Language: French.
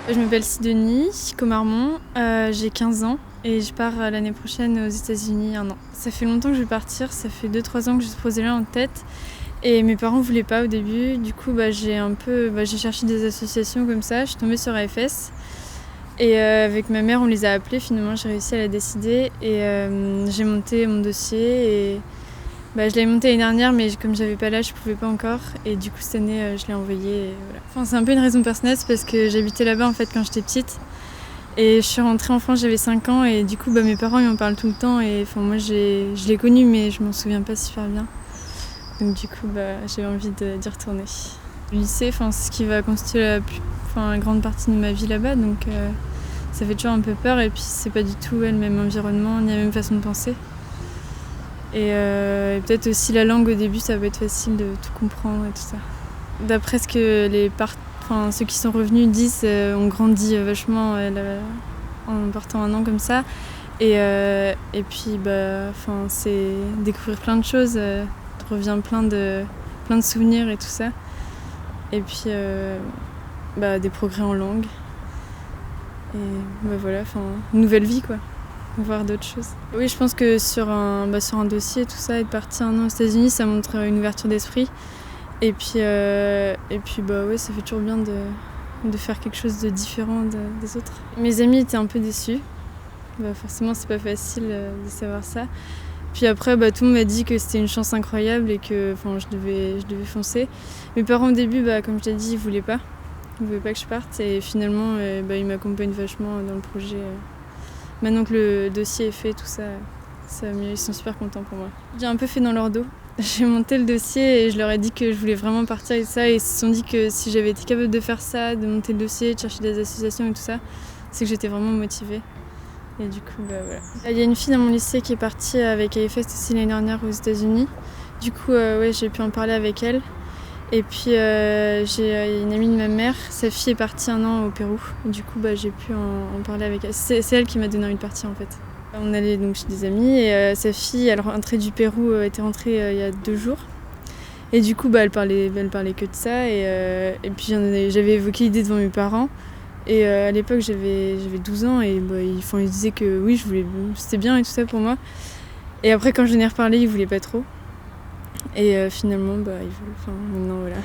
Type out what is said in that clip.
Je m'appelle Sidonie Comarmont, j'ai 15 ans et je pars l'année prochaine aux États-Unis 1 an. Ça fait longtemps que je vais partir, ça fait 2-3 ans que j'ai ce projet-là en tête et mes parents voulaient pas au début. Du coup, j'ai cherché des associations comme ça, je suis tombée sur AFS et avec ma mère, on les a appelées. Finalement, j'ai réussi à la décider et j'ai monté mon dossier et je l'avais monté l'année dernière, mais comme j'avais pas l'âge, je pouvais pas encore. Et du coup, cette année, je l'ai envoyé. Et voilà. Enfin, c'est un peu une raison personnelle, c'est parce que j'habitais là-bas en fait quand j'étais petite. Et je suis rentrée en France, j'avais 5 ans. Et du coup, mes parents ils m'en parlent tout le temps. Et moi, je l'ai connu, mais je m'en souviens pas super bien. Donc du coup, j'ai envie d'y retourner. Le lycée, c'est ce qui va constituer la grande partie de ma vie là-bas. Donc ça fait toujours un peu peur. Et puis, c'est pas du tout le même environnement, ni la même façon de penser. Et peut-être aussi la langue au début, ça va être facile de tout comprendre et tout ça. D'après ce que ceux qui sont revenus disent, on grandit vachement en partant 1 an comme ça. Et puis c'est découvrir plein de choses, revient plein de souvenirs et tout ça. Et puis des progrès en langue. Et voilà, une nouvelle vie quoi. Voir d'autres choses. Oui, je pense que sur un dossier, tout ça, être parti 1 an aux États-Unis, ça montre une ouverture d'esprit. Et puis ça fait toujours bien de faire quelque chose de différent des autres. Mes amis étaient un peu déçus. Forcément, c'est pas facile de savoir ça. Puis après, tout le monde m'a dit que c'était une chance incroyable et que je devais foncer. Mes parents, au début, comme je t'ai dit, ils voulaient pas. Ils voulaient pas que je parte. Et finalement, ils m'accompagnent vachement dans le projet. Maintenant que le dossier est fait, tout ça va mieux, ils sont super contents pour moi. J'ai un peu fait dans leur dos. J'ai monté le dossier et je leur ai dit que je voulais vraiment partir et ça. Et ils se sont dit que si j'avais été capable de faire ça, de monter le dossier, de chercher des associations et tout ça, c'est que j'étais vraiment motivée. Et du coup, voilà. Il y a une fille dans mon lycée qui est partie avec AFS aussi l'année dernière aux États-Unis. Du coup, j'ai pu en parler avec elle. Et puis j'ai une amie de ma mère, sa fille est partie 1 an au Pérou. Du coup j'ai pu en parler avec elle. C'est elle qui m'a donné envie de partir en fait. On allait donc chez des amis et sa fille, elle rentrait du Pérou, était rentrée il y a 2 jours. Et du coup elle parlait que de ça et puis j'avais évoqué l'idée devant mes parents. Et à l'époque j'avais 12 ans et ils disaient que oui, c'était bien et tout ça pour moi. Et après quand j'en ai reparlé, ils voulaient pas trop. Et finalement, ils veulent. Maintenant voilà.